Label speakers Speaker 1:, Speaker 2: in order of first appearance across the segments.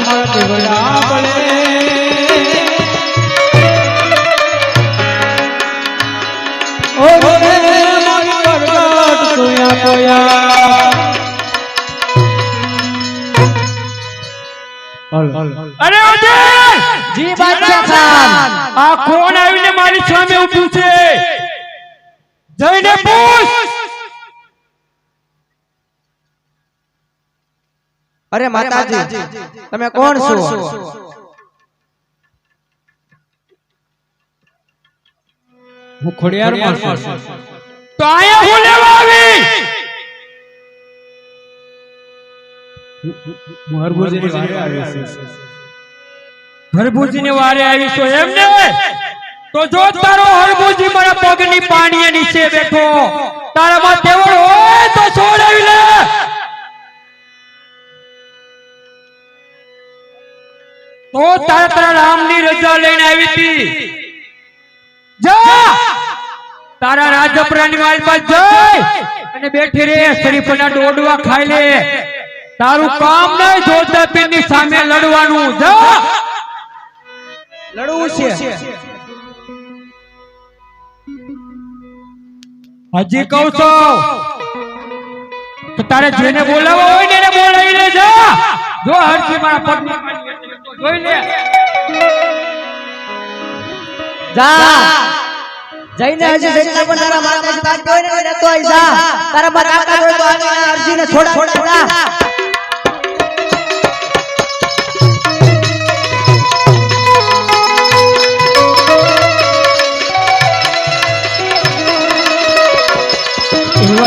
Speaker 1: મારા દેવડા બળે ઓ રે મારી પરગટ સોયા કોયા
Speaker 2: અરે અજય
Speaker 3: જી બાદશાહ ખાન
Speaker 2: આ કોણ આવીને મારી સામે ઊભું છે જઈને પૂછ
Speaker 3: અરે માતાજી તમે કોણ છો
Speaker 1: હું ખોડિયાર માં છું
Speaker 2: તો આયા હું લેવા આવી
Speaker 1: હરભુજીની વારે આવી છે
Speaker 2: હરભુજીની વારે આવી છો એમને તો જો તારો હરભુજી મારા પગની પાણીએ નીચે બેઠો તારામાં તેવડ હોય તો છોડાવી લે તો તારા રામની રજા લઈને આવી હતી જા તારા રાજપરાની વાલ પર જઈ અને બેઠી રે શરીફના ડોડવા ખાઈ લે તારું કામ નહીં જોતા પીરની સામે લડવાનું જા
Speaker 3: લડવું છે
Speaker 2: હજી કહું છું તો તારે જેને બોલાવવા હોય ને એને બોલાવી લે જા જો હરજી મારા પગમાં જોઈ લે
Speaker 3: જા જઈને હજી જેટલા પણ તારા માતાજી વાત કહે ને તો આઈ જા તારા માં તાકાત હોય તો આને અરજીને છોડા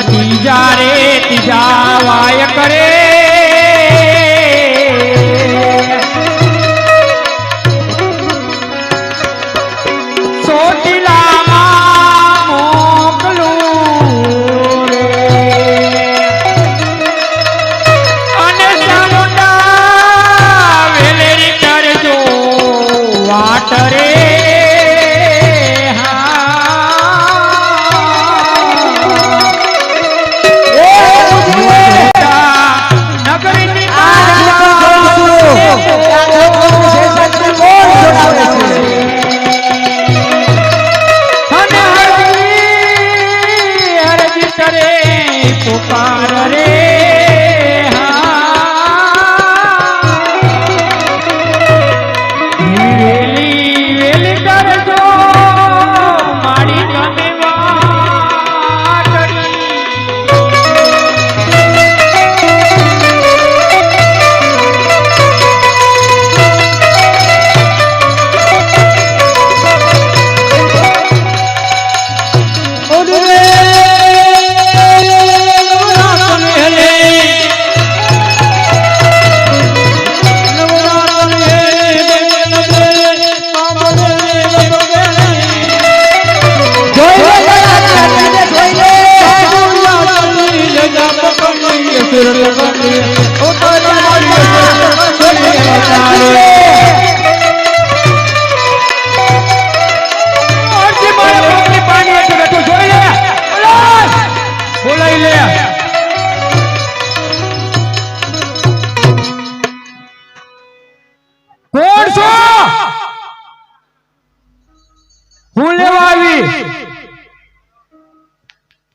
Speaker 2: तीजा रे तीजा वाय करे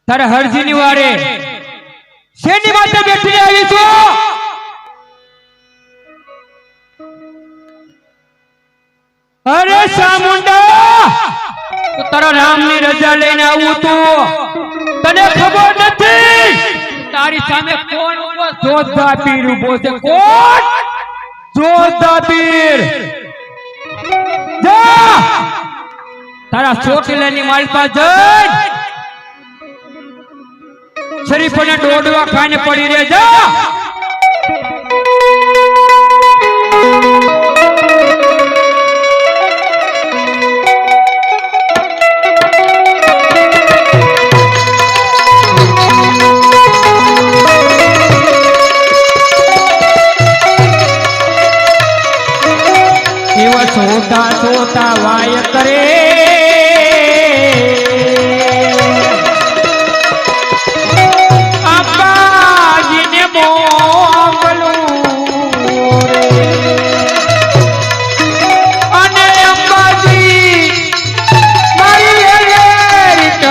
Speaker 2: તારે હરજીની વારે શેની માથે બેઠીને આવી છો અરે સામુંડા તો તારા રામની રજા લઈને આવું તું તને ખબર નથી તારી સામે કોણ ઉભો જોધા પીર ઉભો છે કોણ જોધા પીર જા તારા ચોટીલાની માલપા જઈ શરીફને ડોડવા ખાને પડી રે જા એવા છોટા છોટા વાય કરે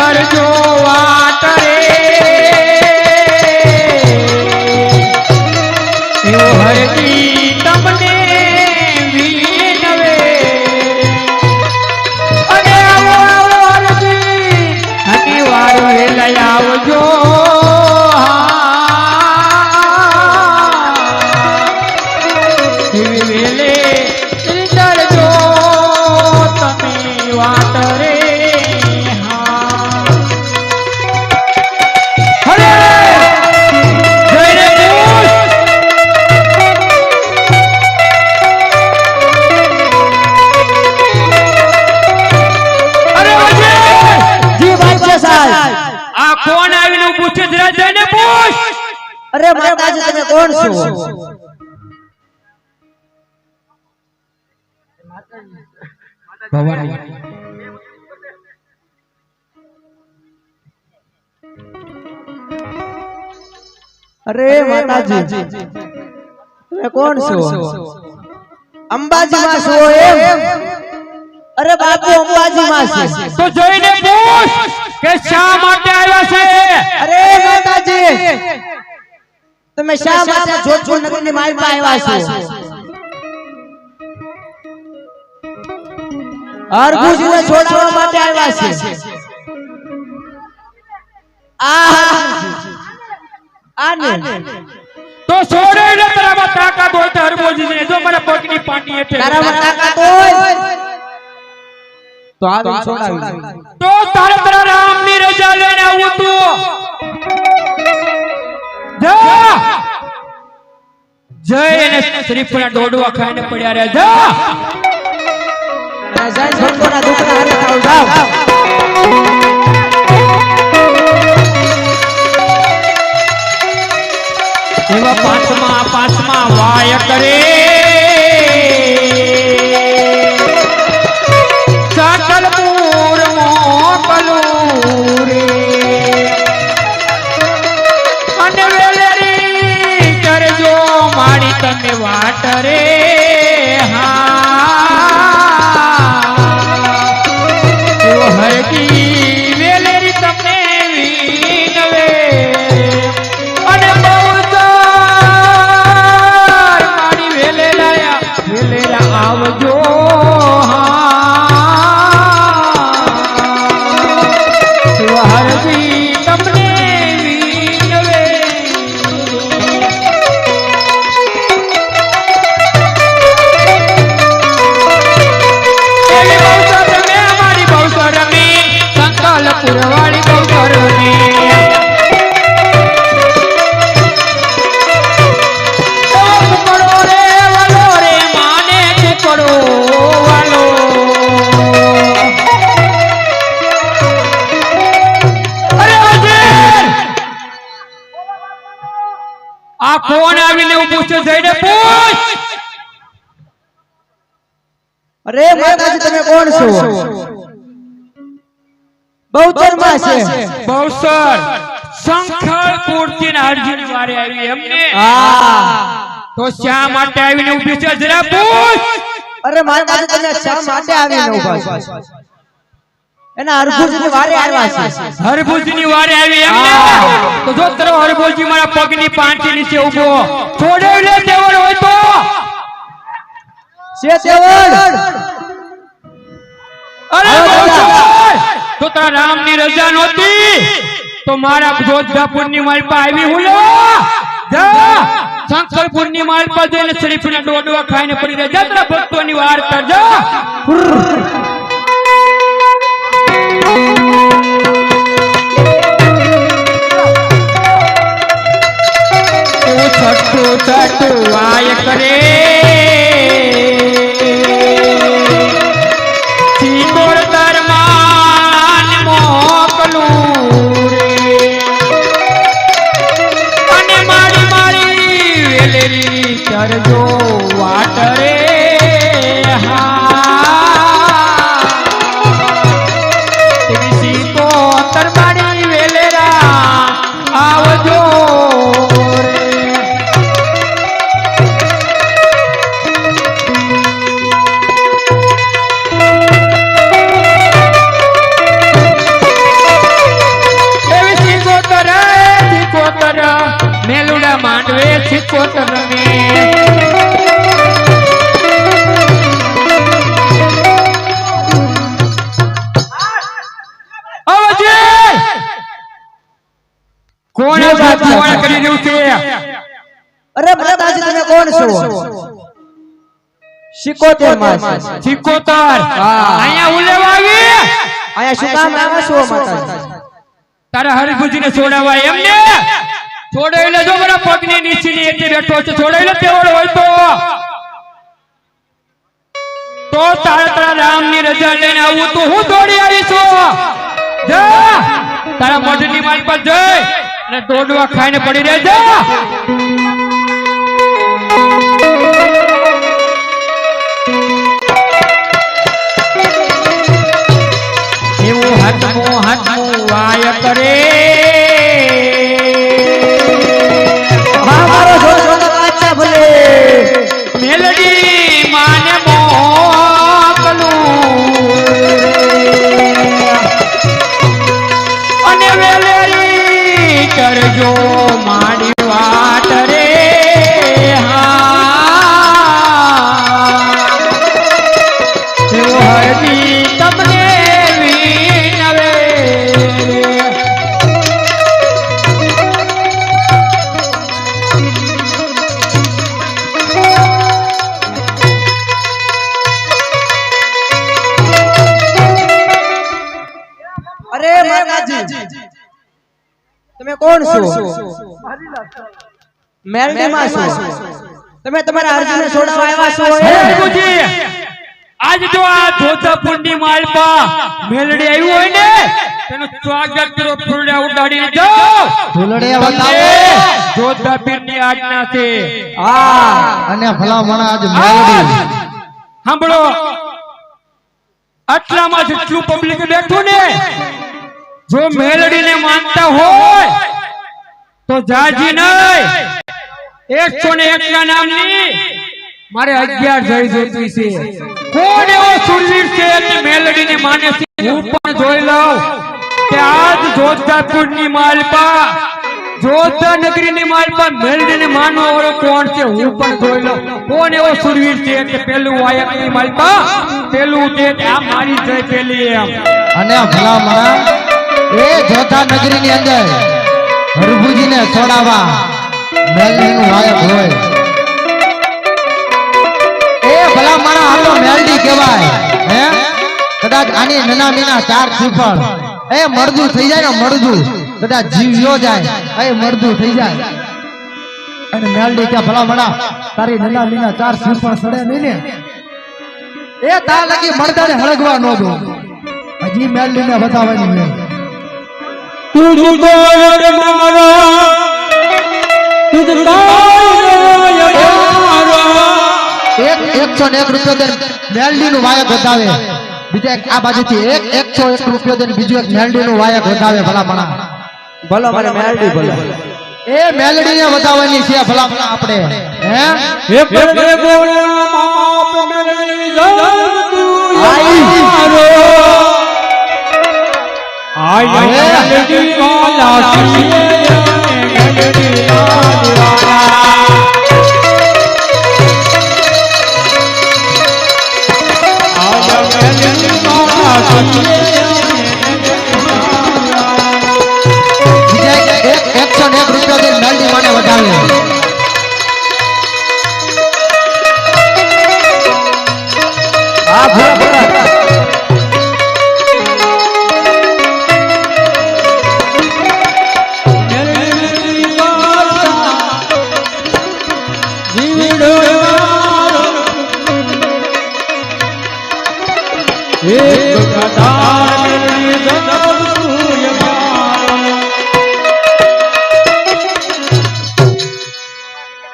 Speaker 2: તરજો વાટ રે એવો હરજી તમને વિનવે અને આવો આવો હરજી હની વાર વેલા આવજો વેલે તરજો તમે વાટ રે કોણ આવીને પૂછે જરા જઈને પૂછ
Speaker 3: અરે માતાજી તમે કોણ છો
Speaker 2: ભવાની
Speaker 3: અરે માતાજી તમે કોણ છો અંબાજી માં છો એમ અરે બાપુ અંબાજી માં છે
Speaker 2: તો જોઈને પૂછ કે શા માટે આવ્યા છે
Speaker 3: અરે માતાજી તમે શા માટે જોધપુર નગરની માલમાં આવ્યા છો અરબુજીને છોડાવવા માટે આવ્યા છે આને
Speaker 2: તો છોડે ને તારામાં તાકાત હોય તો હરબોજીને જો મારા પગની પાટી હેઠે
Speaker 3: તારામાં તાકાત હોય તો આ છોડાવી
Speaker 2: તો તારા રામની રજા લઈને આવું તું જા જય અને શ્રીફળના દોડવા ખાઈને પડ્યા રે જા
Speaker 3: જય છોકરા દુખડા હારે જાવ
Speaker 2: એવા પાંચમા વાય કરે સાકલપુર મોકલું રે અને વેલેરી કરજો મારી તમે વાટ રે હરકી વેલેરી તમને વિનવે અને મારી વેલેરા આવજો હરકી તમને વિનવે પુરવાળી ગૌતરણી કુકડો રે વાલો રે માને કુકડો વાલો અરે અજય આ કોણ આવીને ઊભું છે જઈને પૂછ
Speaker 3: અરે માતાજી તમે કોણ છો બહુચર માં છે
Speaker 2: બહુચર શંખળ પૂરતી ને અર્જુન વારે આવી એમને તો શા માટે આવીને ઊભી છે જરા પૂછ
Speaker 3: અરે માતાજી તમે શા માટે આવીને ઊભા છો એના હરભુજની વારે આવ્યા છે
Speaker 2: હરભુજની વારે આવી એમને તો જો તરો હરભુજી મારા પગની પાંચી નીચે ઊભો છોડે લે દેવળ હોય તો
Speaker 3: છે દેવળ
Speaker 2: અરે તો તારા રામની રજા નહોતી તો મારા જોધપુરની માલપા આવી હું જા શંકરપુરની માલપા જઈને શ્રીફળના દોડવા ખાઈને પડી રહ્યા જા તારા ભક્તોની વાર કરજા છઠ્ઠું વાય કરે કરજો વાટ રે સીતો તરબાડી વેલેરા આવજો સિકોતર રમે કોણે વાત કરી રહ્યું છે?
Speaker 3: અરે માતાજી તમે કોણ છો? સિકોતેર માસ
Speaker 2: સિકોતર અહીંયા ઉલેવા આવી
Speaker 3: આયા શું કામ આવો છો માતાજી?
Speaker 2: તારા હરિભુજીને છોડાવા એમને છોડાઈ લેજો મારા પગની નીચેની એટલે બેઠો છે છોડાઈ લે તેવડ હોય તો તારા રામની રજા લઈને આવું તો હું દોડી આવી છું જા તારા મઢની માલ પર જઈ અને દોડવા ખાઈને પડી રહે જા એવું હાથમું વાય કરે
Speaker 3: મારો જોશો તો કાચા ભલે
Speaker 2: મેલડી માને મોકલું અને વેલેરી કરજો માડી વાટ રે હરદી તમને વિનવે
Speaker 3: અરે માતાજી તમે કોણ છો? મેલડી માં છો? તમે તમારા અર્જુનને છોડાવવા આવ્યા છો?
Speaker 2: હરિભુજી, આજ જો આ જોધાપુરની માલપા મેલડી આવ્યું હોય ને તેનું સ્વાગત કરો ફૂલડા ઉડાડીને જાઓ
Speaker 4: ફૂલડિયા બતાવો
Speaker 2: જોધાપીરની આજ્ઞા છે
Speaker 4: અને ભલામણા આજ મેલડી
Speaker 2: સાંભળો આટલામાં જેટલું પબ્લિક બેઠું ને જો મેલડીને માનતા હોય તો જાજી નહીં 101 ના નામની મારે 11 જઈ જોતી છે કોણ એવો સુરવીર છે કે મેલડીને માને છે હું પણ જોઈ લઉં કે આજ જોધપુરની માલપા જોધા નગરીની માલપા મેલડીને માનવા વાળો કોણ છે હું પણ જોઈ લઉં કોણ એવો સુરવીર છે કે પેલું વાયકની માલપા પેલું તે આ મારી જય પેલી એમ
Speaker 4: અને ભલામણા એ જોધા નગરી ની અંદર હરભુજી ને છોડાવા મેલડી નું વાયક હોય એ ભલામણા આ તો મેલડી કહેવાય હે કદાચ આની નાના મીના 4 શ્રીફળ એ મરદું થઈ જાય ને મરદું કદાચ જીવ્યો જાય એ મરદું થઈ જાય અને મેલડી કે ભલામણા તારી નાના મીના 4 શ્રીફળ સડે નહીં ને એ તા લગી મરદાને હળગવા ન દો હજી મેલડી ને બતાવવાની છે
Speaker 1: તુજ ગોયર મારા તુજ ગોયર મારા
Speaker 4: 101 રૂપિયો દે મેલડી નું વાયક બતાવે બીજા એક આ બાજુથી 101 રૂપિયો દે બીજું એક મેલડી નું વાયક બતાવે ભલામણા
Speaker 3: ભલો મને મેલડી ભલો
Speaker 4: એ મેલડી ને બતાવવાની છે ભલામણા આપણે હે
Speaker 1: હે પરમે ગોળા માપ મેલડી જતું
Speaker 4: આઈ
Speaker 1: મારો આય મેલડી કોલા સીએ મેલડી આદિવાલા આય મેલડી કોલા સીએ
Speaker 4: બીજા એક 101 રૂપિયો દે મેલડી માને વધાવે
Speaker 3: હા ભલો ભલો
Speaker 1: મેલડી વાર્તા જીવડો એક કદાર મેલડી જતું મારો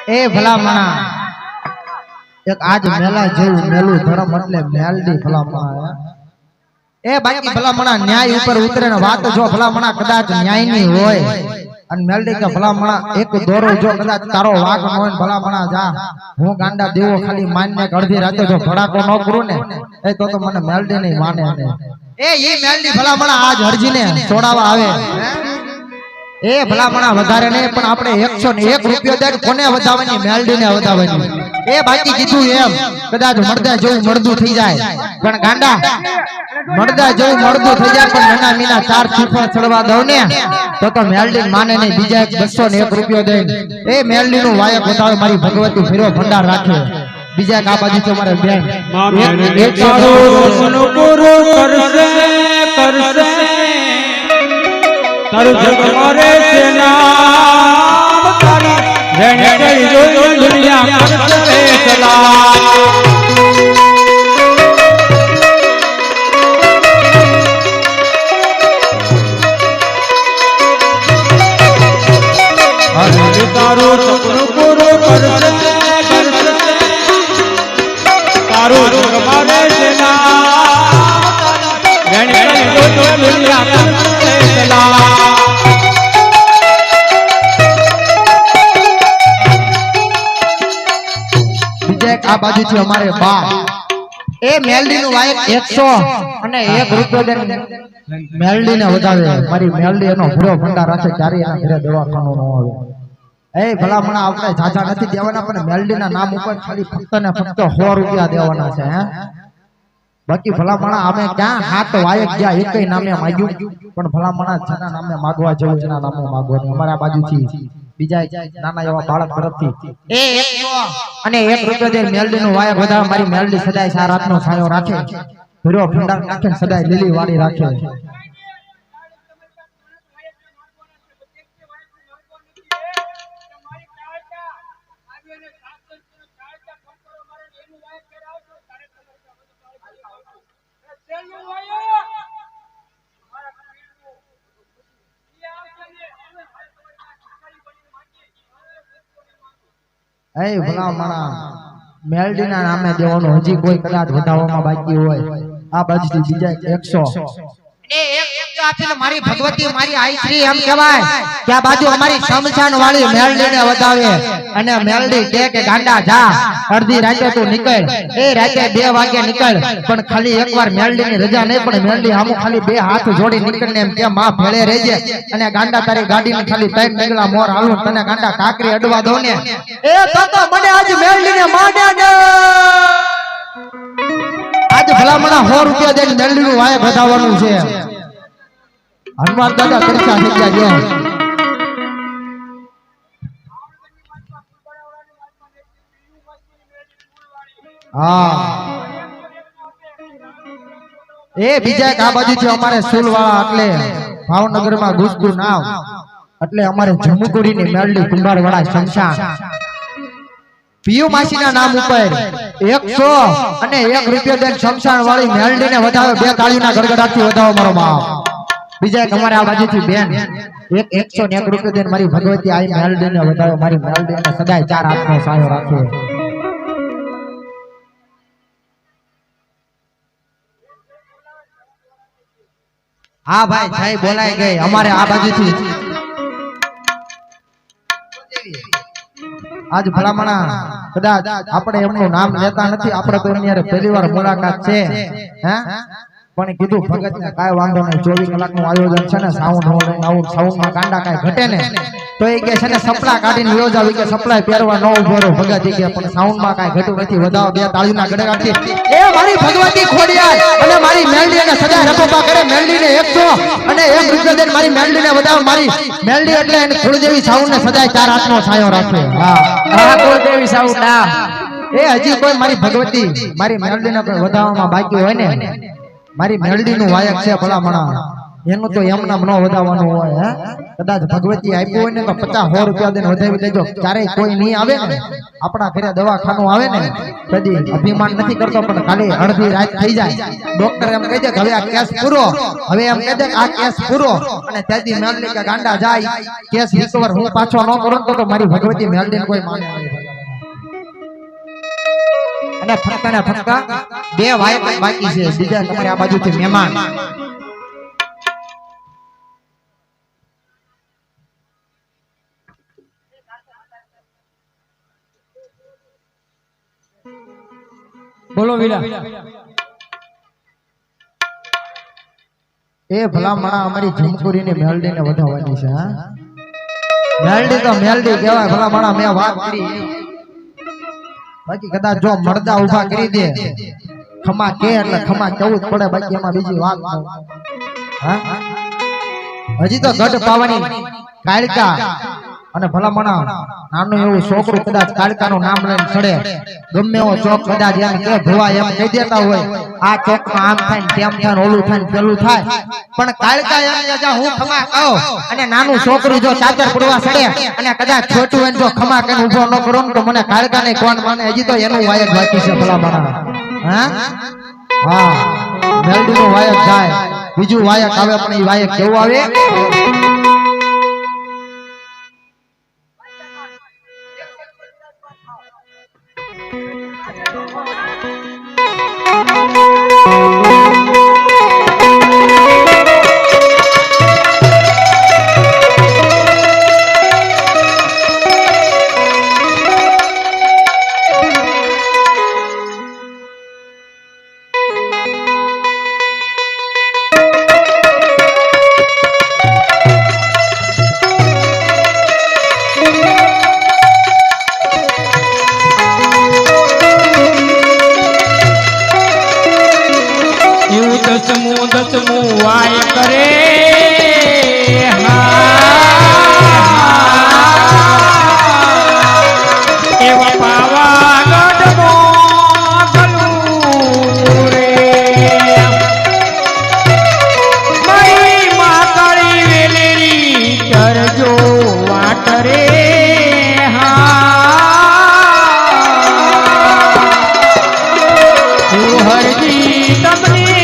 Speaker 4: એ ભલામણા એક આજ મેલા જેવું મેલું ધર્મ એટલે મેલડી ભલામણા એ બાકી ભલામણા ન્યાય ઉપર ઉતરે ને વાત જો ભલામણા કદાચ ન્યાય ની હોય અને મેલડી કે ભલામણા એક દોરો જો કદાચ તારો વાગ ન હોય ભલામણા જા હું ગાંડા દેવો ખાલી માનને અડધી રાતે જો ભડાકો ન કરું ને એ તો મને મેલડી નહીં માને એ ઈ મેલડી ભલામણા આજ હરજીને છોડાવા આવે એ ભલામણા વધારે નહીં પણ આપણે 101 રૂપિયો દઈને કોને વધાવવાની મેલડીને વધાવવાની એ બાકી કીધું એમ કદાચ મળદા જેવું મળદું થઈ જાય પણ ગાંડા મળદા જેવું મળદું થઈ જાય પણ નાના મીના 4 ચીફા ચડવા દઉં ને તો મેલડી માને નહીં બીજા 201 રૂપિયો દઈને એ મેલડી નું વાયક વધાવે મારી ભગવતી ફેરો ભંડાર રાખે બીજા આ બાજુ તો મારે બેન
Speaker 1: એક તારું સપનું પૂરું કરશે કરશે તારું જગ મારે છે નામ તારી જેને કરી જોઈ દુનિયા કરશે સલામ તારું સપનું પૂરું કરશે કરશે તારું જગ મારે છે નામ જેને કરી જોઈ દુનિયા કરશે સલામ
Speaker 4: આ બાજુથી અમારે બા એ મેલડી નું વાયક 101 રૂપિયો દઈને મેલડી ને વધાવે મારી મેલડી એનો ભરો ભંડાર રાખે ક્યારે એના ઘરે દવાખાનું ન આવે એ ભલામણા આપણે જાજા નથી દેવાના પણ મેલડી ના નામ ઉપર ખાલી ફક્ત ને ફક્ત 100 રૂપિયા દેવાના છે હે બાકી ભલામણા અમે ક્યાં હાથ વાયક ગયા એકય નામે માંગ્યું પણ ભલામણા જેના નામે માંગવા જેવું એના નામે માંગવાની અમારા બાજુથી બીજા નાના એવા બાળક તરફથી એ 100 અને 1 રૂપિયો દે મેલડી નું વાયક વધારે મારી મેલડી સદાય સા રાતનો છાયો રાખે ભરો ભંડાર રાખે સદાય લીલી વાળી રાખે એ ભલામણા મેલડી ના નામે દેવાનું હજી કોઈ કદાચ વધાવવામાં બાકી હોય આ બાજુથી બીજા 100 આપીને મારી ભગવતી મારી આઈશ્રી એમ કહેવાય કે આ બાજુ અમારી શમશાન વાળી મેલડીને વધાવે અને મેલડી કે ગાંડા જા અડધી રાતે તું નીકળ એ રાતે 2 વાગે નીકળ પણ ખાલી એકવાર મેલડીની રજા નહીં પણ મેલડી આમું ખાલી 2 હાથ જોડી નીકળને એમ કે માં ભેળે રહેજે અને ગાંડા તારી ગાડીને ખાલી 3 નીકળા મોર હાલું તને ગાંડા કાકરી અડવા દો ને એ તો મને આજ મેલડીને માડે ને આજ ભલામણા 100 રૂપિયા દઈને મેલડીનું વાય વધાવવાનું છે હનુમાન દાદા તરસા થઈ ગયા હા એ બીજા આ બાજુથી અમારે સુલવાળા એટલે ભાવનગર માં ગુસ્ગુ નાવ એટલે અમારે જમુકુડીની મેલડી કુંભારવાળા શમશાન પીયુ માસીના નામ ઉપર 100 અને 1 રૂપિયો દઈને શમશાન વાળી મેલડીને વધાવે 2 તાળીના ગડગડાટથી વધાવો મારો બાપ બીજા તમારે આ બાજુથી બેન 101 રૂપિયો દઈને મારી ભગવતી આઈ મેલડીને વધાવે મારી મેલડીને સદાય 4 હાથનો સાયો રાખે હા ભાઈ જય બોલાઈ ગઈ અમારે આ બાજુથી આજ ભલામણા કદાચ આપણે એમનું નામ લેતા નથી આપણે તો એમની યારે પહેલીવાર મુલાકાત છે હે પણ કીધું ભગત ને કાઈ વાંધો નહીં 24 કલાકનું આયોજન છે ને સાઉન્ડ માં કાંડા કાઈ ઘટે ને તો એ કે છે ને સપલા કાઢીને લ્યો જાવ કે સપલાય પહેરવા ન ઉભો રહો ભગત કે પણ સાઉન્ડ માં કાઈ ઘટું નથી વધાવો 2 તાળીના ગડગડાટથી એ મારી ભગવતી ખોડિયાર અને મારી મેલડી ને સદા રકોપા કરે મેલડી ને 100 અને 1 રૂપિયો દઈને મારી મેલડી ને વધાવો મારી મેલડી એટલે એની કુળદેવી સાઉન્ડ ને સદાય 4 હાથનો છાયો રાખે હા કુળદેવી સાઉન્ડ એ હજી કોઈ મારી ભગવતી મારી મેલડી ને વધાવવામાં બાકી હોય ને મારી મેલડી નું વાયક છે ભલામણા એનું તો એમના ન વધાવવાનું હોય હે કદાચ ભગવતી આપ્યું હોય ને તો 50-100 રૂપિયા દઈને વધાવી દેજો ક્યારેય કોઈ નહીં આવે ને આપણા ઘરે દવાખાનું આવે ને કદી અભિમાન નથી કરતો પણ ખાલી અડધી રાત થઈ જાય ડોક્ટર એમ કહી દે કે હવે આ કેસ પૂરો હવે એમ કહી દે કે આ કેસ પૂરો અને ત્યાંથી મેલડી કે ગાંડા જાય કેસ રિકવર હું પાછો ન કરું તો મારી ભગવતી મેલડીને કોઈ માને નહીં અને ફટકા 2 વાયક બાકી છે બીજા તમારે આ બાજુથી મહેમાન
Speaker 2: બોલો વીરા
Speaker 4: એ ભલામણા અમારી જમકુરીની મેલડીને વધાવવાની છે હા મેલડી તો મેલડી કહેવાય ભલા માણા મેં વાત કરી બાકી કદાચ જો મરદા ઊભા કરી દે ખમા કે એટલે ખમા કેવું જ પડે બાકી એમાં બીજી વાત ન હા હજી તો ગઢ પાવાની કાળકા અને ભલા માણા નાનું એવું છોકરું કદાચ કાળકાનું નામ લઈને ચડે ગમે એવો ચોક કદાચ એમ કે ભવા એમ કહી દેતા હોય આ ચોકમાં આમ થાય ને તેમ થાય ને ઓલું થાય ને પેલું થાય પણ કાળકા એમ કે જા હું ખમા કહો અને નાનું છોકરું જો ચાદર પડવા ચડે અને કદાચ છોટું એને જો ખમા કઈને ઊભો ન કરો તો મને કાળકા ને કોણ માને હજી તો એનું વાયક બાકી છે ભલા માણા હા હા મેલડી નું વાયક થાય બીજું વાયક આવે પણ એ વાયક કેવું આવે
Speaker 2: દસમું વાય કરે એવા પાવાગઢ રે મારી માતળી વેલેરી કરજો વાટ રે હરજી તમને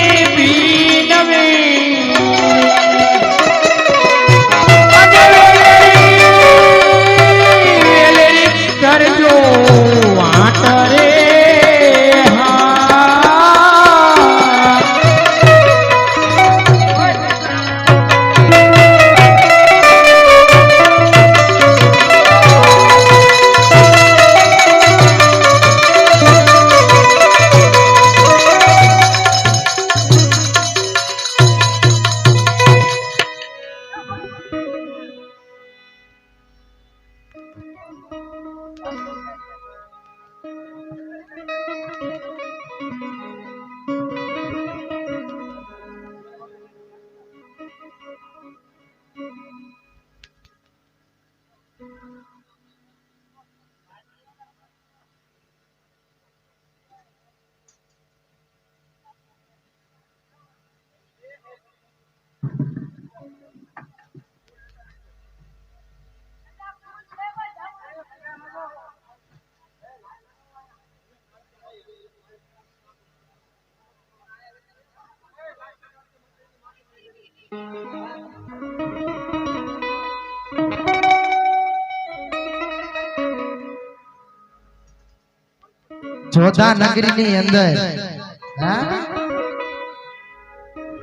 Speaker 4: જોધા નગરી ની અંદર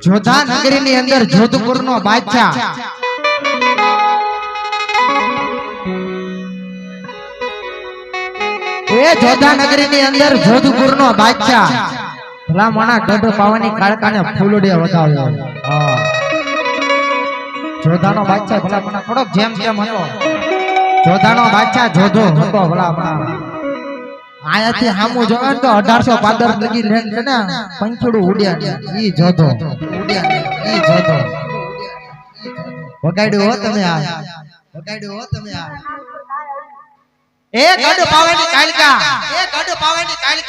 Speaker 4: જોધા નગરી ની અંદર જોધપુર નો બાદશાહ એ જોધા નગરી ની અંદર જોધપુર નો બાદશાહ ભલા માણા ગઢ પાવાની કાળકાને ફૂલડે વગાવ્યો જોધાનો બાદશાહ ભલા માણા થોડોક જેમ જેમ હતો જોધાનો બાદશાહ જોધો હતો ભલા માણા આયાથી હામું જોવે તો 1800 પાદર લગી લેન છે ને પંખીડું ઉડ્યા ઈ જોધો ઉડ્યા ઈ જોધો વગાડ્યો હો તમે આ વગાડ્યો હો તમે આ એ ગઢ પાવાની કાળકા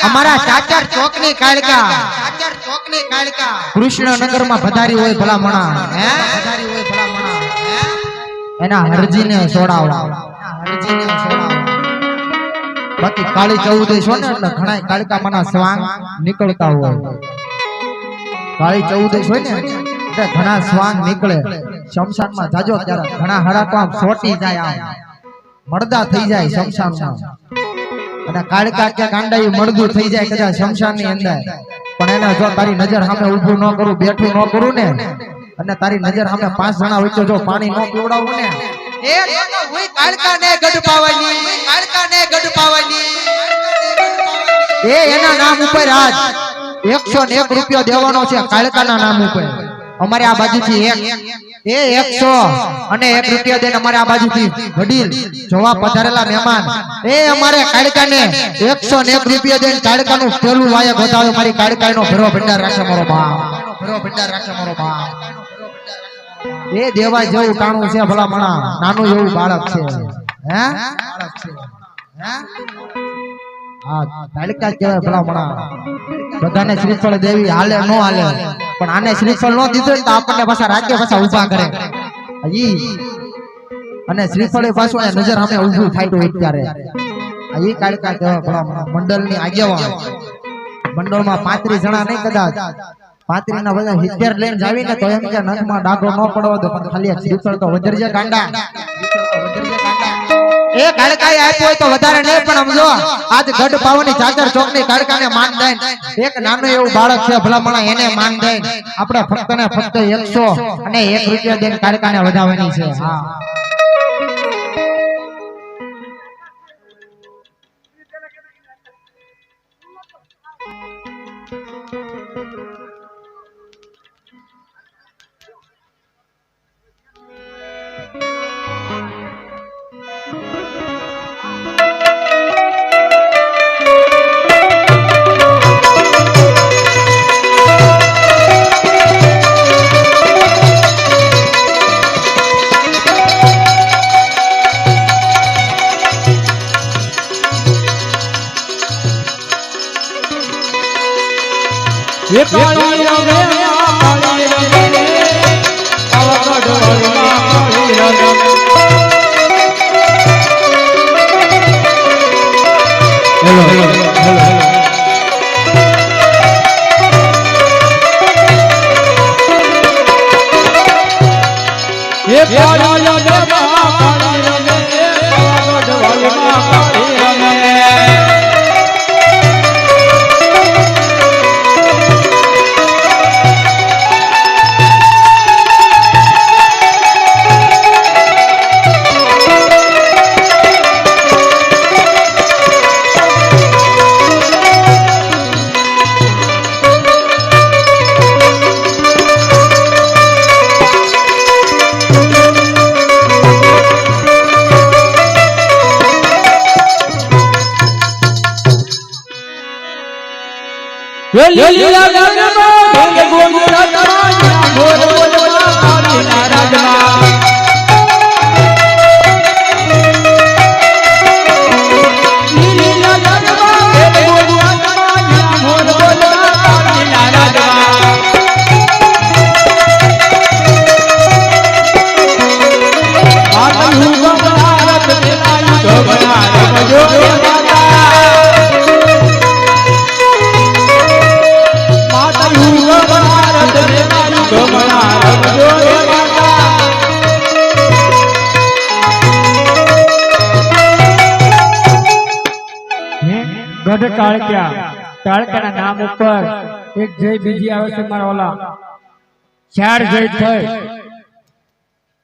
Speaker 4: અમારા ચાચર ચોકની કાળકા કૃષ્ણનગર માં પધારી હોય ભલા મણા હે પધારી હોય ભલા મણા એના હરજીને છોડાવવા હરજીને છોડાવવા બાકી કાળી ચૌદશ હોય ને એટલે ઘણા કાળકા મના સ્વાંગ નીકળતા હોય કાળી ચૌદશ હોય ને એટલે ઘણા સ્વાંગ નીકળે શમશાનમાં જાજો ત્યારે ઘણા હરાકો આમ સોટી જાય આમ મરદા થઈ જાય શમશાનમાં અને કાળકા કે કાંડાઈ મરદું થઈ જાય કદાચ શમશાનની અંદર પણ એને જો તારી નજર સામે ઊભું ન કરું બેઠું ન કરું ને અને તારી નજર સામે 5 જણા વચ્ચે જો પાણી ન પીવડાવું ને એ તો હું કાળકાને ગઢ પાવાની એ એના નામ ઉપર આજ 101 રૂપિયો દેવાનો છે કાળકાના નામ ઉપર અમારે આ બાજુથી એ 100 અને 1 રૂપિયા દઈને અમારે આ બાજુથી વડીલ જોવા પધારેલા મહેમાન એ અમારે કાળકાને 101 રૂપિયા દઈને કાળકાનું પેલું વાયક બતાવે મારી કાળકાઈનો ભરો ભંડાર રાખે મારો બાપ ભરો ભંડાર રાખે મારો બાપ એ દેવાય જેવું ટાણું છે ભલા મણા નાનું એવું બાળક છે હે બાળક છે હે હા કાળકા કહેવાય ભલા મણા બધાને શ્રીફળ દેવી હાલે નો હાલે પણ આને શ્રીફળ નો દીધું તો આપણને પાછા રાજ્ય પાછા ઊભા કરે ઈ અને શ્રીફળ પાછું આ નજર સામે ઊભું થાય અત્યારે આ ઈ કાળકા કહેવાય ભલા મણા મંડળની આગેવાન મંડળમાં 35 જણા નહીં કદાચ 35 ના બધા 70 લઈને જાવીને તો એમ કે નખમાં ડાઘો ન પડવા દો પણ ખાલી શ્રીફળ તો વધરજે ગાંડા એ કાળકાએ આપ્યો હોય તો વધારે નહીં પણ સમજો આજ ગઢ પાવાની ચાદર ચોકની કાળકાને માન દઈને એક નાનું એવું બાળક છે ભલામણા એને માન દઈને આપણે ફક્ત ને ફક્ત 100 અને 1 રૂપિયા દઈને કાળકાને વધાવવાની છે હા
Speaker 1: એ કાળી રમે કાળી રમે પાવાગઢ વાળમાં કાળી રમે હેલો હેલો હેલો એ કાળી રમે કાળી રમે પાવાગઢ વાળમાં કાળી રમે લીલા ગગનમાં ઢોંગે ગોમરાજમાં ઘોર બોલવા કાળીના રાજમાં લીલા ગગનમાં ઢોંગે ગોમરાજમાં ઘોર બોલવા કાળીના રાજમાં આતનું ગમનારત દેવાયું ગમનાર રમજો ગઢ કાળકાના નામ ઉપર એક જય બીજી આવે છે મારા ઓલા 4 જય થઈ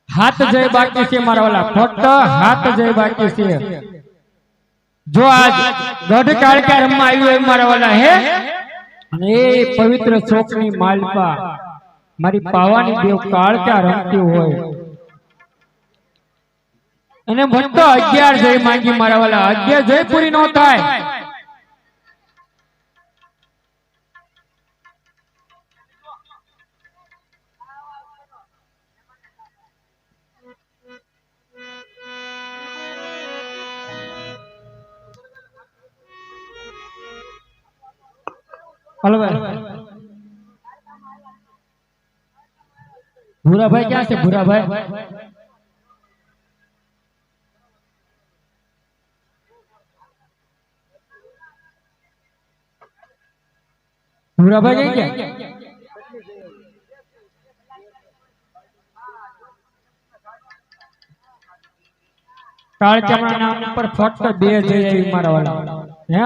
Speaker 1: 7 જય બાકી છે મારા ઓલા ફક્ત 7 જય બાકી છે જો આજ ગઢ કાળકા રમવા આવ્યું મારા ઓલા હે અને એ પવિત્ર ચોકની માલપા મારી પાવાની દેવ કાળકા રમતી હોય અને ફક્ત 11 જય માંગી મારા વાલા 11 જય પૂરી ન થાય हेलो भाई भूरा भाई क्या से भूरा भाई भूरा भाई क्या काळकाના નામ પર ફક્ત 2 જય મારા વાળા હે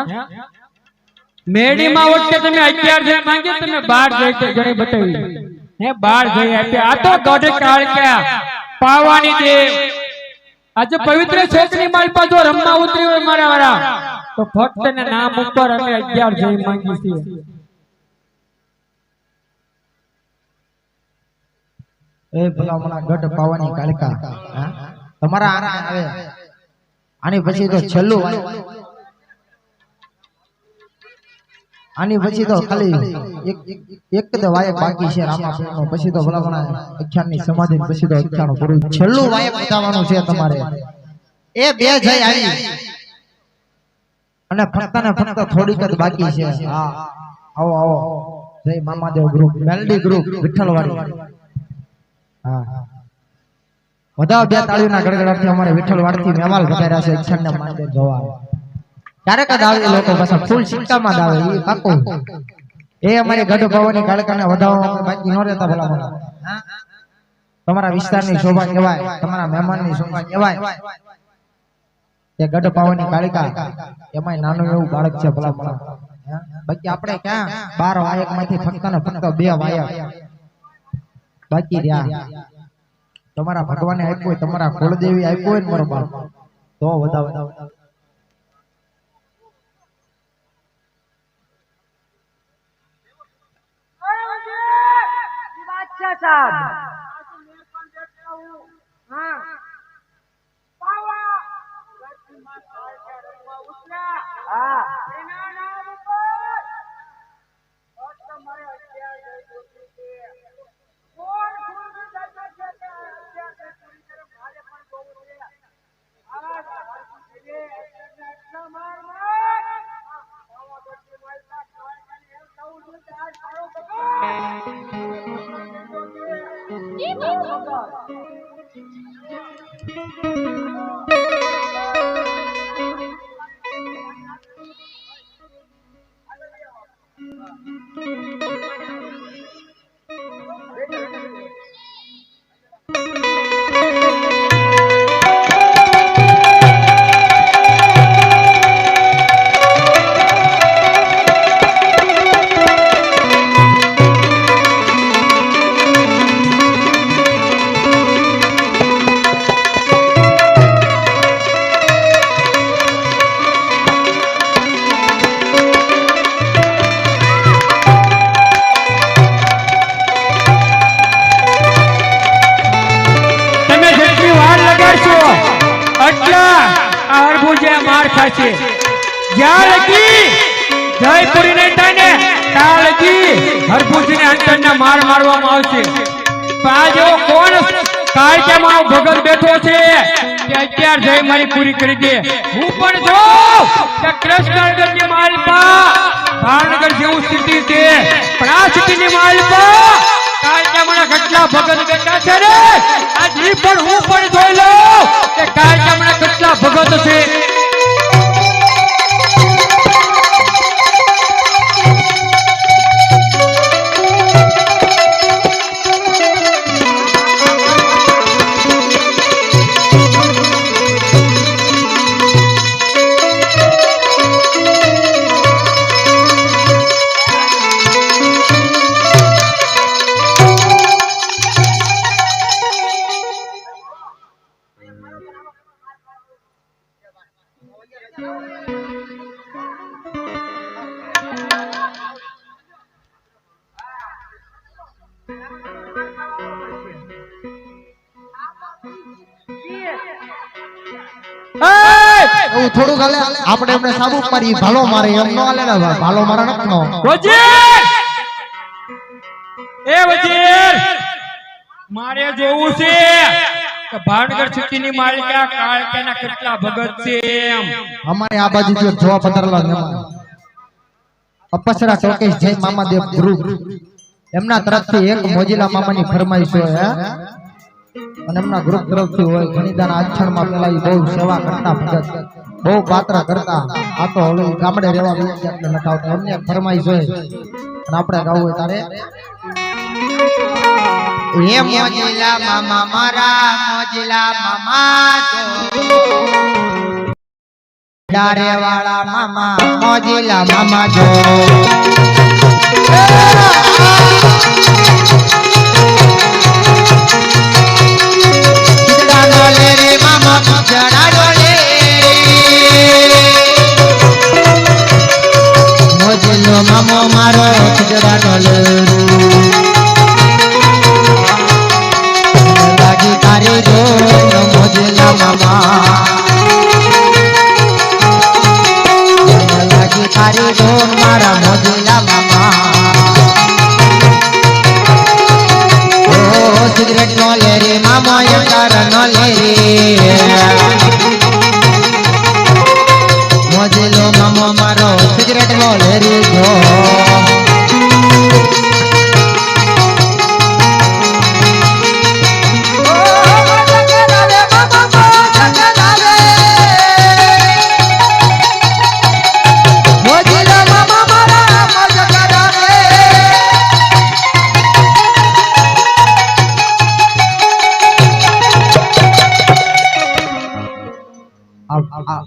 Speaker 1: મેડી માં વખતે તમે 11 જય માંગે તમે 12 જય તે ઘણી બતાવી હે 12 જય આપ્યા આ તો ગઢ કાળકા પાવાની દેવ આજે પવિત્ર છોકરી માલ પર જો રમવા ઉતરી હોય મારા વાળા તો ફક્ત ને નામ ઉપર અમે 11 જય માંગી છીએ
Speaker 4: એ ભલા મને ગઢ પાવાની કાલિકા હા? તમારા આને આવે આની પછી તો છેલ્લું આની પછી તો ખાલી એક જ વાયક બાકી છે રામાપીરનો પછી તો ભલા મને અખ્યાનની સમાધિ પછી તો અખ્યાન પૂરું છેલ્લું વાયક બતાવવાનું છે તમારે એ બે જઈ આવી અને ફક્ત ને ફક્ત થોડીક જ બાકી છે હા આવો આવો જય મામાદેવ ગ્રુપ મેલડી ગ્રુપ વિઠ્ઠલવાડી હા બધા બે તાળીઓના ગડગડાટથી અમારે વિઠ્ઠલવાડીથી મહેમાન વધાર્યા છે ઈચ્છાને મહાદેવ જોવા ક્યારેક જ આવે લોકો પાછા ફૂલ સિક્કામાં જ આવે એ પાકું એ અમારી ગઢ ભવાની કાળકાને વધારવામાં બાકી ન રહેતા ભલા મને તમારા વિસ્તારની શોભા કહેવાય તમારા મહેમાનની શોભા કહેવાય એ ગઢ પાવાની કાળિકા એમાંય નાનું એવું બાળક છે ભલા મને બાકી આપણે ક્યાં 12 વાયક માંથી ફક્ત ને ફક્ત 2 વાયક બાકી રહ્યા તમારા ભગવાને આપ્યું હોય તમારા કુળદેવી આપ્યું હોય ને મારો બાપ તો વધાવો
Speaker 2: જ્યાં લગી જયપુરી નહીં થાય ને ત્યાં લગી હરભુજને અંતરના માર મારવામાં આવશે આ જેવો કોણ કાળજામાં ભગત બેઠો છે કે અત્યાર જય મારી પૂરી કરી દે હું પણ જો કે કૃષ્ણનગરની માલપા ભાવનગર જેવું સ્થિતિ છે પણ આ સ્થિતિની માલપા કાળજામાં કેટલા ભગત બેઠા છે રે આજે પણ હું પણ જોઈ લઉં કે કાળજામાં કેટલા ભગત છે
Speaker 4: થોડું ગાલે આપણે એમને સાબુ મારી ભાલો મારે એમ નો હાલે ને ભાલો મારા નખનો
Speaker 2: વજીર એ વજીર મારે જોવું છે કે ભાવનગર સિટીની માલિકા કાળકાના કેટલા ભગત છે એમ
Speaker 4: અમારે આ બાજુ જો જોવા પધારેલા મહેમાન અપસરા ચોકેશ જય મામાદેવ ગ્રુપ એમના તરફથી એક મોજીલા મામાની ફરમાઈશ હોય અને એમના ગ્રુપ તરફથી હોય ઘણીદાન આચરણમાં પેલા બહુ સેવા કરતા ભગત બહુ પાત્ર કરતા આ તો હવે ગામડે રહેવા ગયા એટલે નથી આવતા એમને ફરમાઈશ હોય અને આપણે ગાવું હોય તારે
Speaker 5: હે મોજીલા મામા મારા મોજીલા મામા ડારે વાળા મામા મોજીલા મામા જો મોજીલો મામો મારો ખીજડા ડોલે
Speaker 4: કરી જો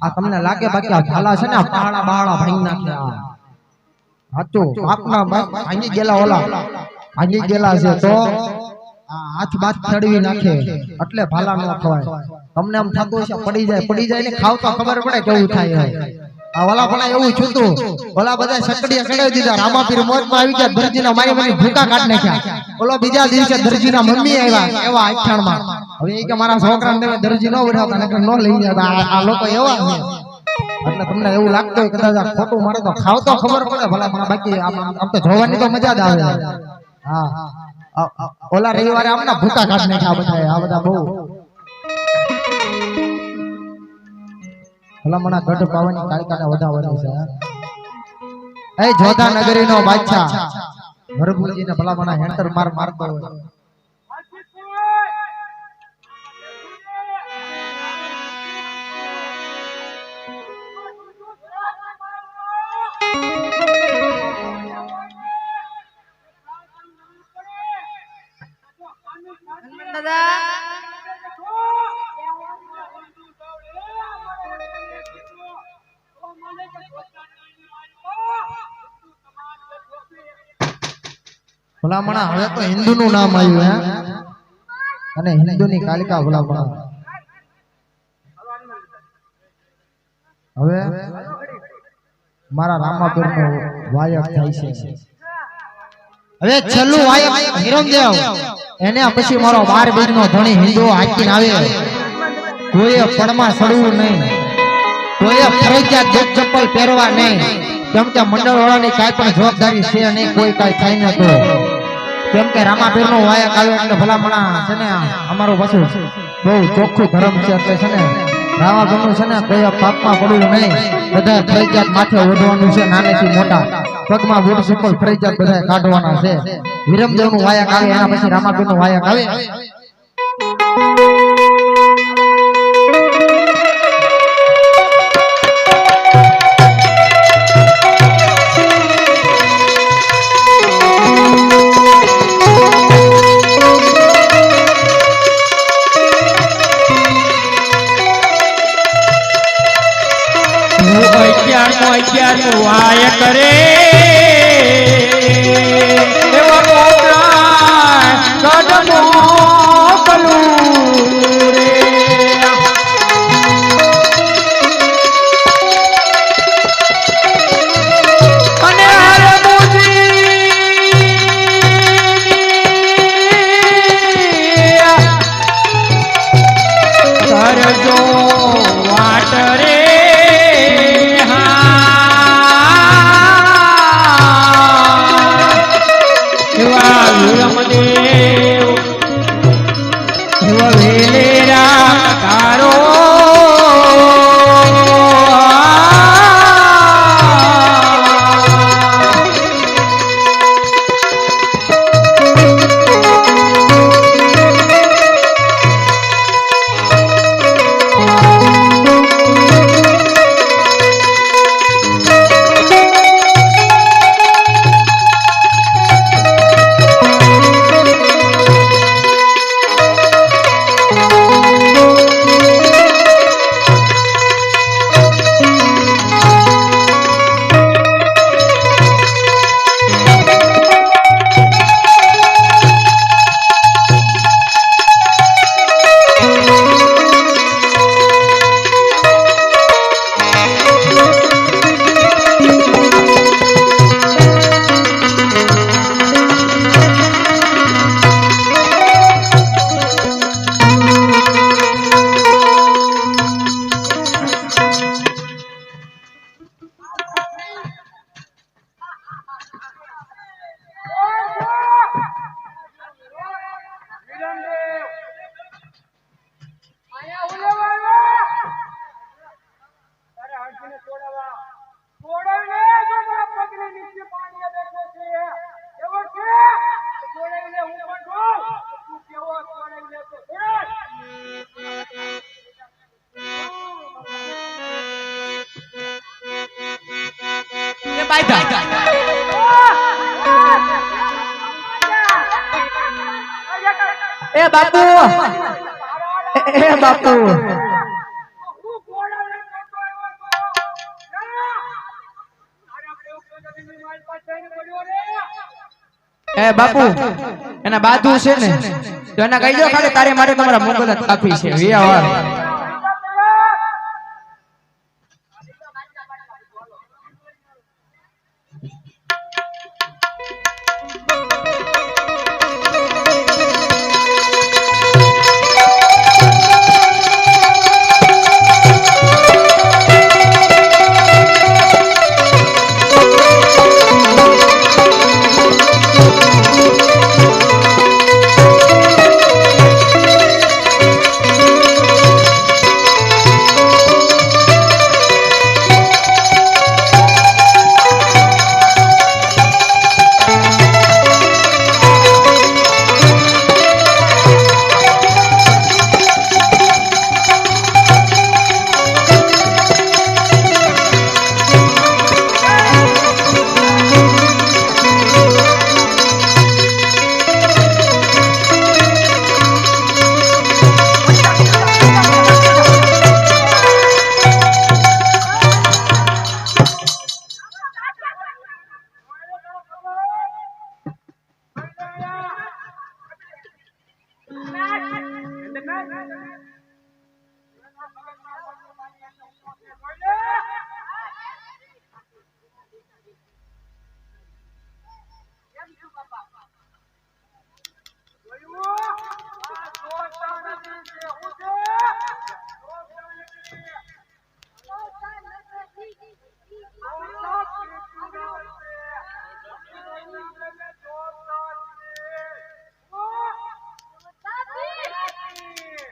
Speaker 4: આ તમને લાગે બાકી આ ઝાલા છે ને આ પહાડા બહાડા ભાંગી નાખ્યા હાચું આપના ભાંગી ગયેલા ઓલા ભાંગી ગયેલા છે તો આ હાથ બાથ ચડવી નાખે એટલે ભાલા ન ખવાય તમને આમ થતું છે પડી જાય ને ખાવ તો ખબર પડે કેવું થાય આ ઓલા પણ એવું છૂતું ઓલા બધા સકડીયા ચડાવી દીધા રામાપીર મોજમાં આવી ગયા દરજીના મારી મારી ભૂકા કાઢ નાખ્યા ઓલો બીજા દિવસે દરજીના મમ્મી આવ્યા એવા આખ્યાણમાં હવે એ કે મારા છોકરાને દરજી ન વડાવતા નકર ન લઈ જતા આ લોકો એવા છે એટલે તમને એવું લાગતું હોય કદાચ આ ખોટું મારે તો ખાવ તો ખબર પડે ભલા પણ બાકી આમ તો જોવાની તો મજા જ આવે હા ઓલા રવિવારે આમના ભૂકા કાઢ નાખ્યા બધા આ બધા બહુ ભલામણા ગઢ પાવાની કાળકાને વધાવવાની છે એ જોધા નગરીનો બાદશાહ ભરભુજીને ભલામણા હેન્ટર મારતો હોય ભલામણા હવે તો હિન્દુ નું નામ આવ્યું હે અને હિન્દુ ની કાલિકા ભલામણા હવે મારા રામાપીર નો વાયક થાય છે હવે છેલ્લું વાયક હિરમદેવ એને પછી મારો 12 બીજ નો ધણી હિન્દુ હાકીને આવે કોઈએ પડમાં સડવું નહીં કોઈએ ફરજિયાત જગ ચપ્પલ પહેરવા નહીં કેમ કે મંડળ વાળાની કાંઈ પણ જવાબદારી છે નહીં કોઈ કાંઈ થાય ન તો કેમ કે રામાપીર નો વાયક આવ્યો એટલે ભલામણા છે ને અમારું પાછું બહુ ચોખ્ખું ધર્મ છે એટલે છે ને રામાપીર નું છે ને કોઈ પાપમાં પડવું નહીં બધા ફરજિયાત માથે ઓઢવાનું છે નાનેથી મોટા પગમાં બૂટ ચપ્પલ ફરજિયાત બધા કાઢવાના છે વિરમદેવ નું વાયક આવે એના પછી રામાપીર નું વાયક આવે
Speaker 2: વાય કરે એવા ગઢ મોકલું રે અને કરજો વાટ રે બાયધા
Speaker 3: એ બાપુ એ બાપુ
Speaker 2: એ બાપુ એના બાજુ છે ને તો એને કહી દો ખાલી તારે માટે તમારા મોગલ કાફી છે વિયાવાર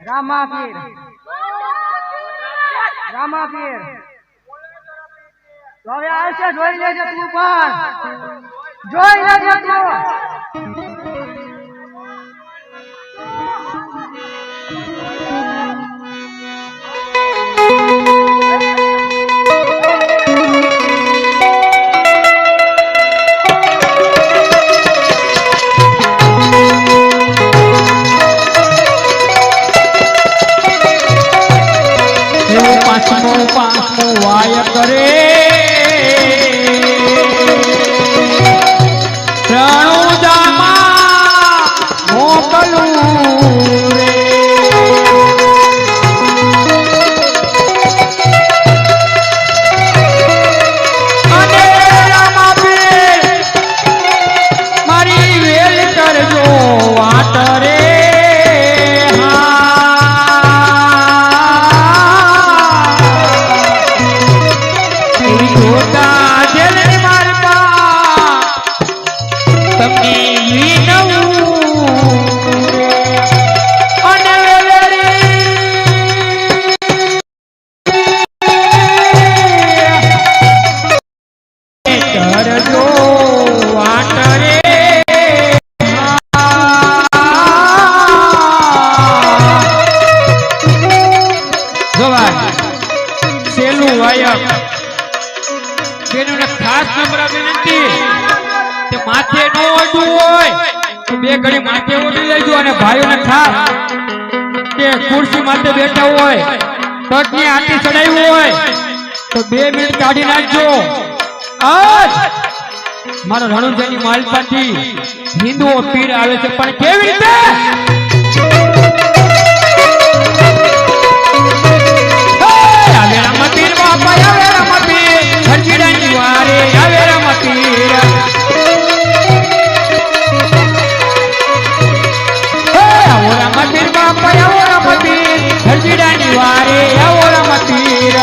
Speaker 3: રામાપીર રામાપીર તો હવે આવશે જોઈ લેજે તું પણ જોઈ લેજે તું
Speaker 1: પાંચમો વાય કરે રણુજામાં મોકલું રે અને રામાપીર મારી વેલ કરજો વાટ રે બે ઘડી માથે ઓઢી લેજો અને ભાઈઓને ખાસ કે ખુરશી માથે બેઠા હોય પગની આંટી ચડાવી હોય તો 2 મિનિટ કાઢી નાખજો આજ મારા રણુજાની માલપાથી હિન્દુઓ પીર આવે છે પણ કેવી રીતે આવે રામાપીર બાપા આવે રામાપીર હરજીડાની વારે આવે રામાપીર રામાપીર બાપા આવો રામાપીર હરજીડાની વારે આવો રામાપીર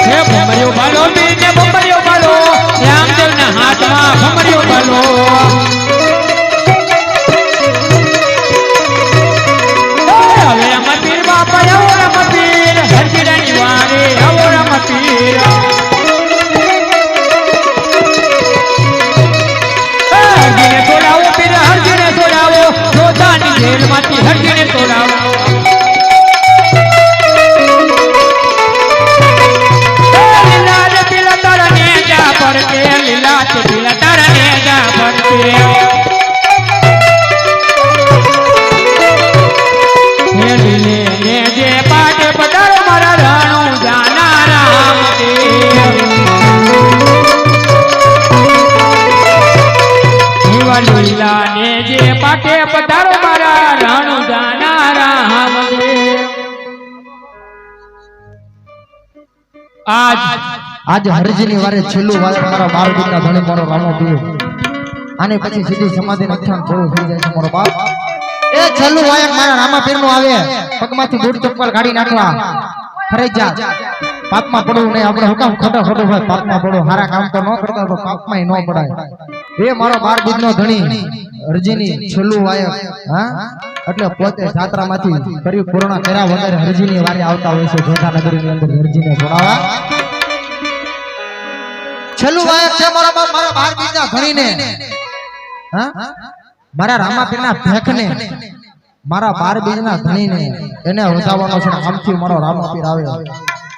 Speaker 1: હે ભમરિયો બાલો બીને ભમરિયો બાલો રામદેવના હાથમાં ભમરિયો બાલો હવે રામાપીર બાપા આવો રામાપીર હરજીડાની વારે આવો રામાપીર હરજીને તોડાવો પીર હરજીને તોડાવો જોધાની જેલમાંથી હરજીને તોડાવો માટે પધારો મારા રાણુ જાના રામદેવ
Speaker 4: આજે હરજીની વારે છેલ્લું વારે મારા બાર દીકરા ધણી મારો રામો પીર આને પછી સીધી સમાધિ નથાન પૂરું થઈ જાય છે મારો બાપ એ છેલ્લું વાયક મારા રામા પીર નું આવે પગમાંથી બૂટ ચપ્પલ કાઢી નાખવા ફરજિયાત પાપમાં પડવું નહીં આપણે હુકામ ખોટો ભાઈ પાપમાં પડો સારા કામ તો ન કરતા તો પાપમાં ન પડાય એ મારો બાર દીકરો ધણી હરજીની છેલ્લું વાયક હા એટલે પોતે જાત્રામાંથી પરિપૂર્ણ કર્યા વગર હરજીની વારે આવતા હોય છે જોધા નગરીની અંદર હરજીને જોડાવા છેલ્લું વાયક છે મારા બાપ મારા બાર દીકરા ધણીને હા મારા રામાપીરના ભેખને મારા બાર બીજના ધણીને એને વધાવવાનો છે આમથી મારો રામાપીર આવે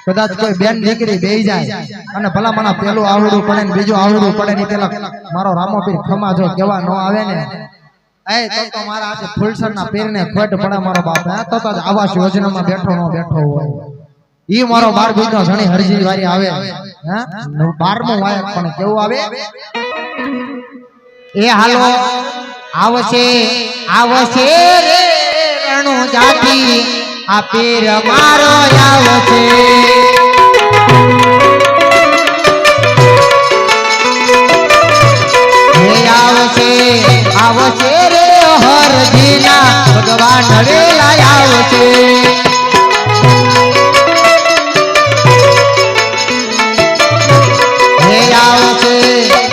Speaker 4: કદાચ કોઈ બેન દીકરી બેહી જાય અને ભલા મને પેલું આવડું પડે ને બીજું આવડું પડે ને પેલા મારો રામાપીર ખમા જો કેવા ન આવે ને એ તો મારા આજે ફૂલસરના પીરને ખોટ પડે મારો બાપ તો આવાસ યોજનામાં બેઠો ન બેઠો હોય ઈ મારો બાર બીજનો ધણી હરજી વારી આવે હા 12મો વાયક પણ કેવું આવે
Speaker 5: એ હાલો આવશે રે રણુ જાતી આ પીર મારો આવશે આવશે રે હરજીના ભગવાન વેલા આવશે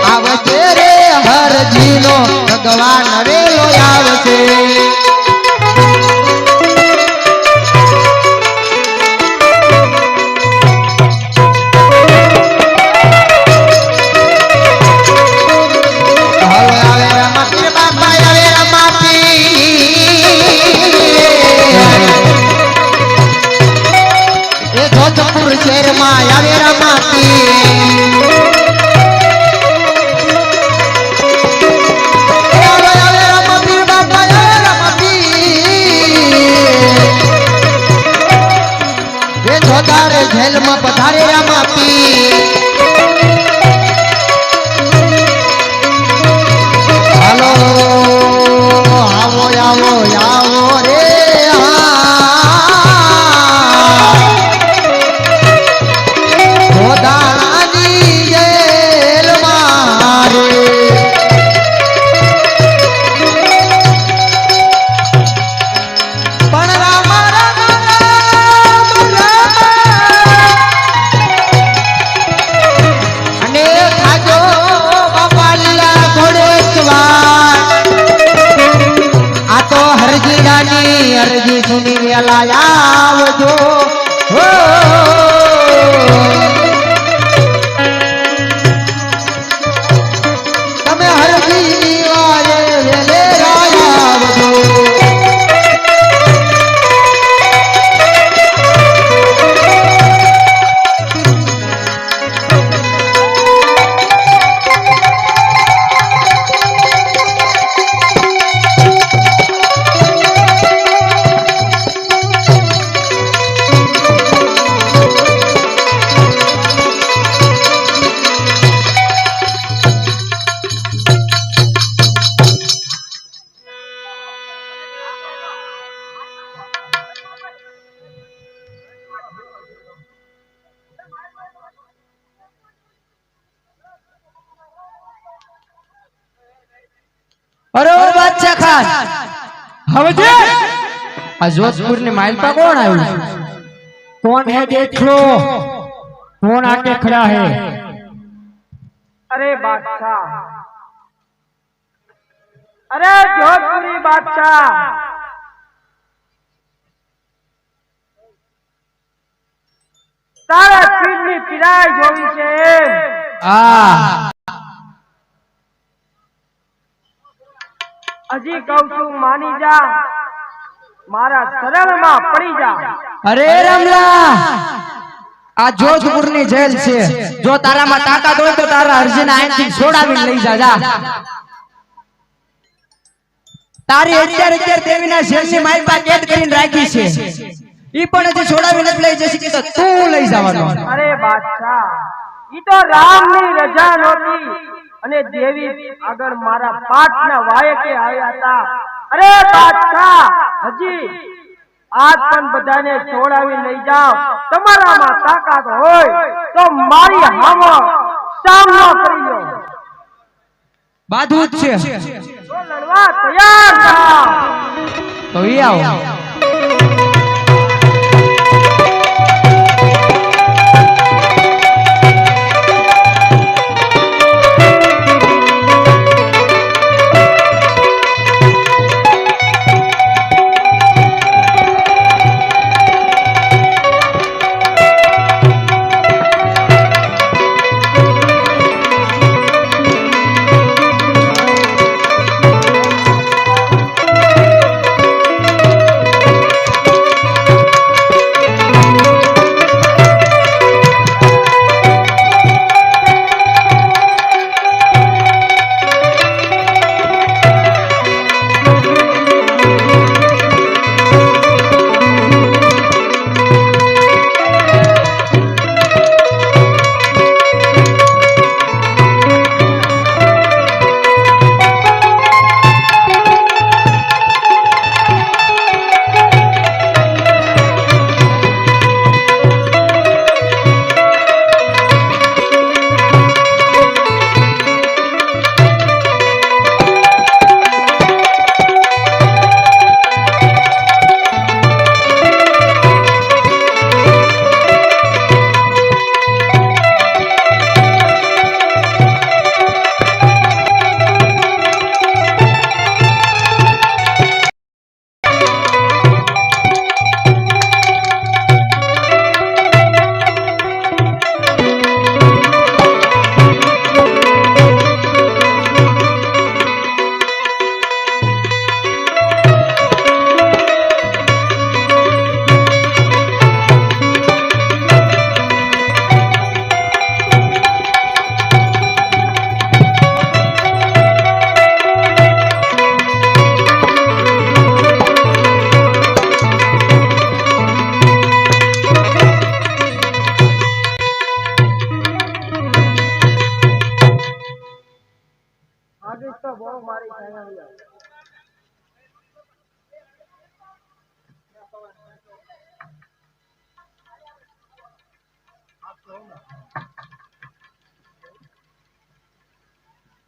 Speaker 5: આવશે રે હરજીનો ભગવાન વેલો આવશે શહેરમાં આવે રમાતી જેલમાં પધારે રમાતી હાલો આવો આવો આવો રે અરજી સુની વેલા આવજો તમે હરજી વારે વેલે આવજો
Speaker 3: અરે ઓ બાદશાહ ખાન
Speaker 1: હવે
Speaker 3: આ જોધપુર ની માઇલ પર કોણ આવ્યું
Speaker 1: कौन है देख लो कौन आके खड़ा है
Speaker 2: अरे बादशाह अरे जोधपुरी बादशाह तारा पीરની પીરાઈ જોવી છે હજી કહું છું માની જા મારા શરણમાં પડી જા
Speaker 3: અરે રમલા આ જોધપુર ની જેલ છે જો તારામાં તાકાત હોય તો તારા અર્જુન અહીંથી છોડાવીને લઈ જા તારી અત્યારે દેવીના જેલની માલપા કેદ કરીને રાખી છે ઈ પણ હજી છોડાવીને લઈ જશે તો તું લઈ જવાનો
Speaker 2: અરે બાદશાહ ઈ તો રામની રજા નહોતી અને દેવી આગળ મારા પાઠના વાયકે આવ્યા હતા અરે બાદશાહ, હજી આજ પણ બધાને છોડાવી લઈ જાઓ. તમારામાં તાકાત હોય તો મારી સામે સામનો કરી લો.
Speaker 3: બાધું જ છે
Speaker 2: તો લડવા તૈયાર થાઓ.
Speaker 3: તો ઈ આવો.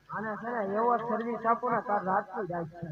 Speaker 2: આને છે ને એવો સર્વિસ આપો ને તાર રાત થઈ જાય છે.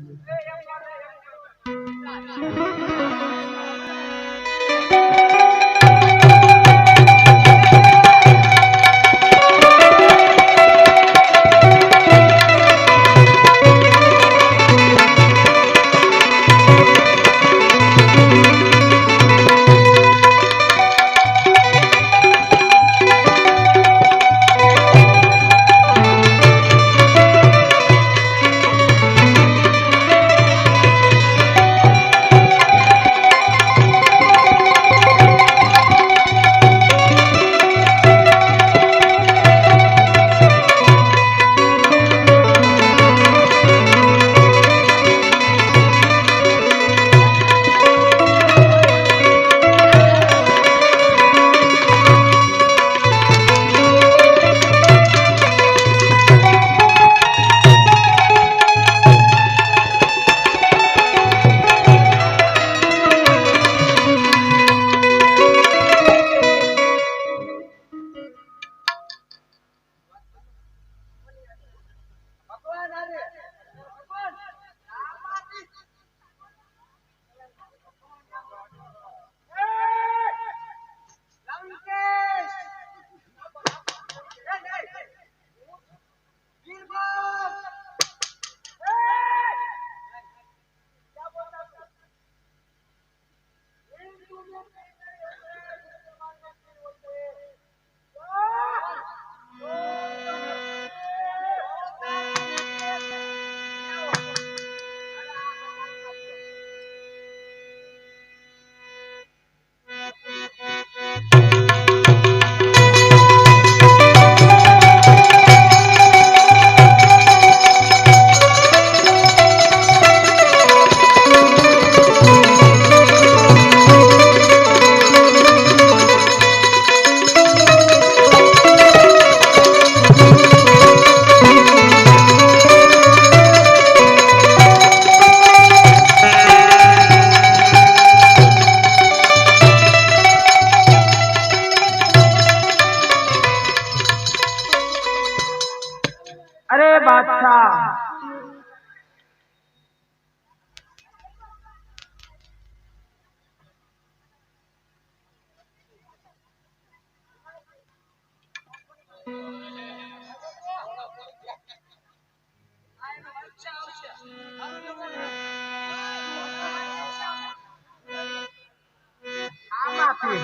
Speaker 2: અરે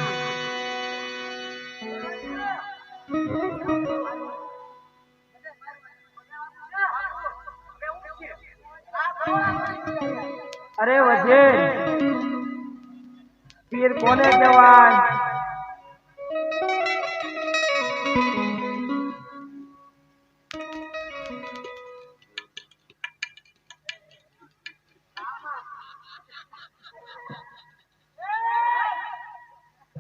Speaker 2: વજે પીર કોને કહેવાય?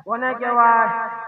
Speaker 2: કોને કહેવાય?